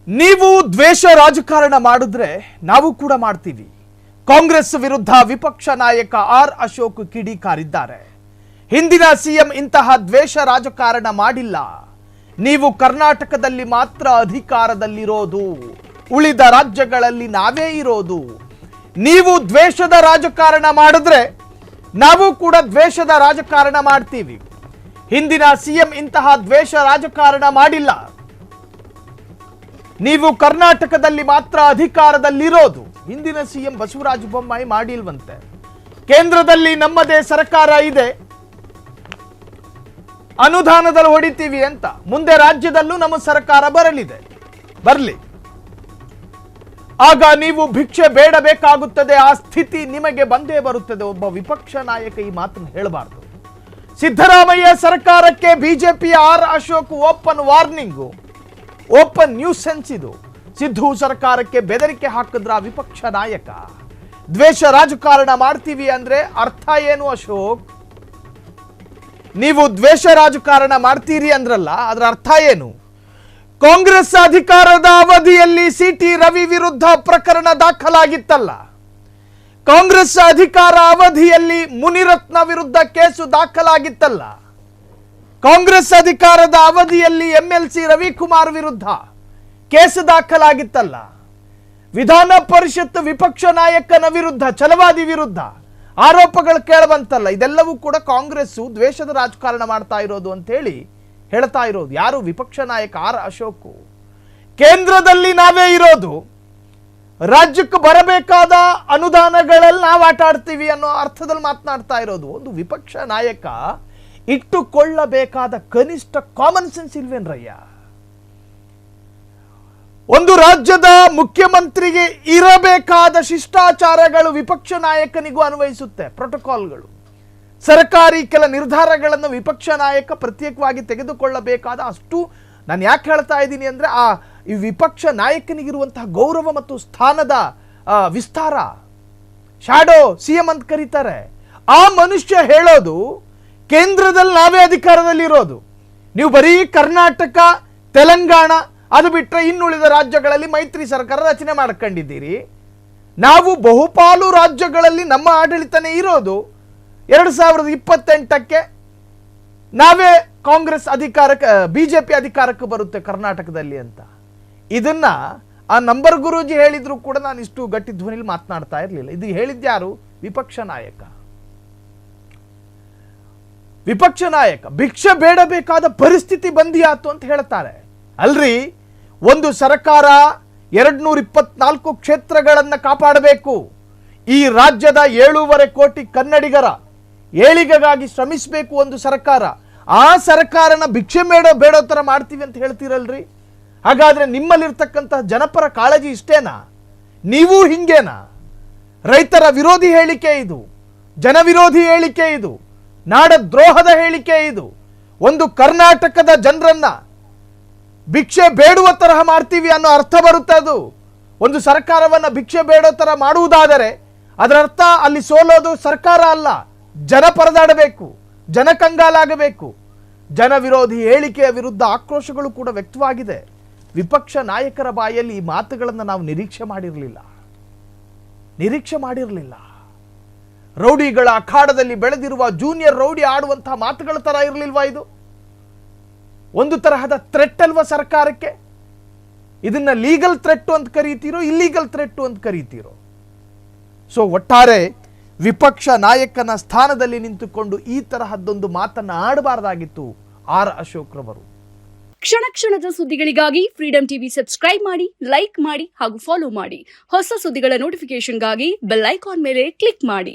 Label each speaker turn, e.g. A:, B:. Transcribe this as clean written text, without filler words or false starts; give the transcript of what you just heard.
A: ನೀವು ದ್ವೇಷ ರಾಜಕಾರಣ ಮಾಡಿದ್ರೆ ನಾವು ಕೂಡ ಮಾಡ್ತೀವಿ. ಕಾಂಗ್ರೆಸ್ ವಿರುದ್ಧ ವಿಪಕ್ಷ ನಾಯಕ ಆರ್ ಅಶೋಕ್ ಕಿಡಿಕಾರಿದ್ದಾರೆ. ಹಿಂದಿನ ಸಿಎಂ ಇಂತಹ ದ್ವೇಷ ರಾಜಕಾರಣ ಮಾಡಿಲ್ಲ. ನೀವು ಕರ್ನಾಟಕದಲ್ಲಿ ಮಾತ್ರ ಅಧಿಕಾರದಲ್ಲಿರೋದು, ಉಳಿದ ರಾಜ್ಯಗಳಲ್ಲಿ ನಾವೇ ಇರೋದು. ನೀವು ದ್ವೇಷದ ರಾಜಕಾರಣ ಮಾಡಿದ್ರೆ ನಾವು ಕೂಡ ದ್ವೇಷದ ರಾಜಕಾರಣ ಮಾಡ್ತೀವಿ. ಹಿಂದಿನ ಸಿಎಂ ಇಂತಹ ದ್ವೇಷ ರಾಜಕಾರಣ ಮಾಡಿಲ್ಲ. ನೀವು ಕರ್ನಾಟಕದಲ್ಲಿ ಮಾತ್ರ ಅಧಿಕಾರದಲ್ಲಿರೋದು. ಹಿಂದಿನ ಸಿಎಂ ಬಸವರಾಜ ಬೊಮ್ಮಾಯಿ ಮಾಡಿಲ್ವಂತೆ. ಕೇಂದ್ರದಲ್ಲಿ ನಮ್ಮದೇ ಸರ್ಕಾರ ಇದೆ, ಅನುದಾನದಲ್ಲಿ ಹೊಡಿತೀವಿ ಅಂತ. ಮುಂದೆ ರಾಜ್ಯದಲ್ಲೂ ನಮ್ಮ ಸರ್ಕಾರ ಬರಲಿ, ಆಗ ನೀವು ಭಿಕ್ಷೆ ಬೇಡಬೇಕಾಗುತ್ತದೆ. ಆ ಸ್ಥಿತಿ ನಿಮಗೆ ಬಂದೇ ಬರುತ್ತದೆ. ಒಬ್ಬ ವಿಪಕ್ಷ ನಾಯಕ ಈ ಮಾತನ್ನು ಹೇಳಬಾರದು. ಸಿದ್ದರಾಮಯ್ಯ ಸರ್ಕಾರಕ್ಕೆ ಬಿಜೆಪಿಯ R Ashok open warning, open nuisance ಇದು. ಸಿದ್ದು ಸರ್ಕಾರಕ್ಕೆ ಬೆದರಿಕೆ ಹಾಕಿದ್ರ ವಿಪಕ್ಷ ನಾಯಕ. ದ್ವೇಷ ರಾಜಕಾರಣ ಮಾಡ್ತೀವಿ ಅಂದ್ರೆ ಅರ್ಥ ಏನು ಅಶೋಕ್? ನೀವು ದ್ವೇಷ ರಾಜಕಾರಣ ಮಾಡ್ತೀರಿ ಅಂದ್ರಲ್ಲ, ಅದರ ಅರ್ಥ ಏನು? ಕಾಂಗ್ರೆಸ್ ಅಧಿಕಾರದ ಅವಧಿಯಲ್ಲಿ ಸಿಟಿ ರವಿ ವಿರುದ್ಧ ಪ್ರಕರಣ ದಾಖಲಾಗಿತ್ತಲ್ಲ. ಕಾಂಗ್ರೆಸ್ ಅಧಿಕಾರ ಅವಧಿಯಲ್ಲಿ ಮುನಿರತ್ನ ವಿರುದ್ಧ ಕೇಸು ದಾಖಲಾಗಿತ್ತಲ್ಲ. ಕಾಂಗ್ರೆಸ್ ಅಧಿಕಾರದ ಅವಧಿಯಲ್ಲಿ ಎಂಎಲ್ಸಿ ರವಿಕುಮಾರ್ ವಿರುದ್ಧ ಕೇಸು ದಾಖಲಾಗಿತ್ತಲ್ಲ. ವಿಧಾನ ಪರಿಷತ್ ವಿಪಕ್ಷ ನಾಯಕನ ವಿರುದ್ಧ, ಛಲವಾದಿ ವಿರುದ್ಧ ಆರೋಪಗಳು ಕೇಳಬಂತಲ್ಲ. ಇದೆಲ್ಲವೂ ಕೂಡ ಕಾಂಗ್ರೆಸ್ ದ್ವೇಷದ ರಾಜಕಾರಣ ಮಾಡ್ತಾ ಇರೋದು ಅಂತ ಹೇಳಿ ಹೇಳ್ತಾ ಇರೋದು ಯಾರು? ವಿಪಕ್ಷ ನಾಯಕ ಆರ್ ಅಶೋಕ್. ಕೇಂದ್ರದಲ್ಲಿ ನಾವೇ ಇರೋದು, ರಾಜ್ಯಕ್ಕೆ ಬರಬೇಕಾದ ಅನುದಾನಗಳಲ್ಲಿ ನಾವು ಆಟ ಆಡ್ತೀವಿ ಅನ್ನೋ ಅರ್ಥದಲ್ಲಿ ಮಾತನಾಡ್ತಾ ಇರೋದು. ಒಂದು ವಿಪಕ್ಷ ನಾಯಕ ಇಟ್ಟುಕೊಳ್ಳಬೇಕಾದ ಕನಿಷ್ಠ ಕಾಮನ್ ಸೆನ್ಸ್ ಇಲ್ವೇನ್ರಯ್ಯ? ಒಂದು ರಾಜ್ಯದ ಮುಖ್ಯಮಂತ್ರಿಗೆ ಇರಬೇಕಾದ ಶಿಷ್ಟಾಚಾರಗಳು ವಿಪಕ್ಷ ನಾಯಕನಿಗೂ ಅನ್ವಯಿಸುತ್ತೆ. ಪ್ರೋಟೋಕಾಲ್ಗಳು, ಸರ್ಕಾರಿ ಕೆಲ ನಿರ್ಧಾರಗಳನ್ನು ವಿಪಕ್ಷ ನಾಯಕ ಪ್ರತ್ಯೇಕವಾಗಿ ತೆಗೆದುಕೊಳ್ಳಬೇಕಾದ ಅಷ್ಟು. ನಾನು ಯಾಕೆ ಹೇಳ್ತಾ ಇದ್ದೀನಿ ಅಂದ್ರೆ ಈ ವಿಪಕ್ಷ ನಾಯಕನಿಗಿರುವಂತಹ ಗೌರವ ಮತ್ತು ಸ್ಥಾನದ ವಿಸ್ತಾರ. ಶಾಡೋ ಸಿಎಂ ಅಂತ ಕರೀತಾರೆ. ಆ ಮನುಷ್ಯ ಹೇಳೋದು ಕೇಂದ್ರದಲ್ಲಿ ನಾವೇ ಅಧಿಕಾರದಲ್ಲಿರೋದು, ನೀವು ಬರೀ ಕರ್ನಾಟಕ, ತೆಲಂಗಾಣ ಅದು ಬಿಟ್ಟರೆ ಇನ್ನುಳಿದ ರಾಜ್ಯಗಳಲ್ಲಿ ಮೈತ್ರಿ ಸರ್ಕಾರ ರಚನೆ ಮಾಡ್ಕೊಂಡಿದ್ದೀರಿ. ನಾವು ಬಹುಪಾಲು ರಾಜ್ಯಗಳಲ್ಲಿ ನಮ್ಮ ಆಡಳಿತನೇ ಇರೋದು. 2028ಕ್ಕೆ ನಾವೇ ಕಾಂಗ್ರೆಸ್ ಅಧಿಕಾರಕ್ಕೆ, ಬಿಜೆಪಿ ಅಧಿಕಾರಕ್ಕೆ ಬರುತ್ತೆ ಕರ್ನಾಟಕದಲ್ಲಿ ಅಂತ. ಇದನ್ನ ಆ ನಂಬರ್ ಗುರೂಜಿ ಹೇಳಿದ್ರು ಕೂಡ ನಾನು ಇಷ್ಟು ಗಟ್ಟಿ ಧ್ವನಿಲಿ ಮಾತನಾಡ್ತಾ ಇರಲಿಲ್ಲ. ಇದು ಹೇಳಿದ್ಯಾರು? ವಿಪಕ್ಷ ನಾಯಕ. ವಿಪಕ್ಷ ನಾಯಕ ಭಿಕ್ಷೆ ಬೇಡಬೇಕಾದ ಪರಿಸ್ಥಿತಿ ಬಂದಿಯಾತು ಅಂತ ಹೇಳ್ತಾರೆ. ಅಲ್ರಿ, ಒಂದು ಸರ್ಕಾರ 224 ಕ್ಷೇತ್ರಗಳನ್ನು ಕಾಪಾಡಬೇಕು. ಈ ರಾಜ್ಯದ 7.5 ಕೋಟಿ ಕನ್ನಡಿಗರ ಏಳಿಗೆಗಾಗಿ ಶ್ರಮಿಸಬೇಕು ಒಂದು ಸರ್ಕಾರ. ಆ ಸರ್ಕಾರನ ಭಿಕ್ಷೆ ಬೇಡೋ ತರ ಮಾಡ್ತೀವಿ ಅಂತ ಹೇಳ್ತೀರಲ್ರಿ. ಹಾಗಾದ್ರೆ ನಿಮ್ಮಲ್ಲಿರ್ತಕ್ಕಂತಹ ಜನಪರ ಕಾಳಜಿ ಇಷ್ಟೇನಾ? ನೀವು ಹಿಂಗೇನಾ? ರೈತರ ವಿರೋಧಿ ಹೇಳಿಕೆ ಇದು, ಜನ ವಿರೋಧಿ ಹೇಳಿಕೆ ಇದು, ನಾಡ ದ್ರೋಹದ ಹೇಳಿಕೆ ಇದು. ಒಂದು ಕರ್ನಾಟಕದ ಜನರನ್ನ ಭಿಕ್ಷೆ ಬೇಡುವ ತರಹ ಮಾಡ್ತೀವಿ ಅನ್ನೋ ಅರ್ಥ ಬರುತ್ತೆ. ಅದು ಒಂದು ಸರ್ಕಾರವನ್ನ ಭಿಕ್ಷೆ ಬೇಡೋ ತರ ಮಾಡುವುದಾದರೆ ಅದರ ಅರ್ಥ ಅಲ್ಲಿ ಸೋಲೋದು ಸರ್ಕಾರ ಅಲ್ಲ, ಜನ ಪರದಾಡಬೇಕು, ಜನ ಕಂಗಾಲಾಗಬೇಕು. ಜನ ವಿರೋಧಿ ಹೇಳಿಕೆಯ ವಿರುದ್ಧ ಆಕ್ರೋಶಗಳು ಕೂಡ ವ್ಯಕ್ತವಾಗಿದೆ. ವಿಪಕ್ಷ ನಾಯಕರ ಬಾಯಲ್ಲಿ ಈ ಮಾತುಗಳನ್ನು ನಾವು ನಿರೀಕ್ಷೆ ಮಾಡಿರಲಿಲ್ಲ. ರೌಡಿಗಳ ಅಖಾಡದಲ್ಲಿ ಬೆಳೆದಿರುವ ಜೂನಿಯರ್ ರೌಡಿ ಆಡುವಂತಹ ಮಾತುಗಳ ತರ ಇರಲಿಲ್ವಾ ಇದು? ಒಂದು ತರಹದ ಥ್ರೆಟ್ ಅಲ್ವಾ ಸರ್ಕಾರಕ್ಕೆ? ಇದನ್ನ ಲೀಗಲ್ ಥ್ರೆಟ್ ಅಂತ ಕರೀತೀರೋ, ಇಲ್ಲೀಗಲ್ ಥ್ರೆಟ್ ಅಂತ ಕರೀತೀರೋ? ಸೊ ಒಟ್ಟಾರೆ ವಿಪಕ್ಷ ನಾಯಕನ ಸ್ಥಾನದಲ್ಲಿ ನಿಂತುಕೊಂಡು ಈ ತರಹದ್ದೊಂದು ಮಾತನ್ನ ಆಡಬಾರದಾಗಿತ್ತು ಆರ್ ಅಶೋಕ್ ರವರು.
B: ಕ್ಷಣ ಕ್ಷಣದ ಸುದ್ದಿಗಳಿಗಾಗಿ ಫ್ರೀಡಂ ಟಿವಿ ಸಬ್ಸ್ಕ್ರೈಬ್ ಮಾಡಿ, ಲೈಕ್ ಮಾಡಿ ಹಾಗೂ ಫಾಲೋ ಮಾಡಿ. ಹೊಸ ಸುದ್ದಿಗಳ ನೋಟಿಫಿಕೇಶನ್ಗಾಗಿ ಬೆಲ್ ಐಕಾನ್ ಮೇಲೆ ಕ್ಲಿಕ್ ಮಾಡಿ.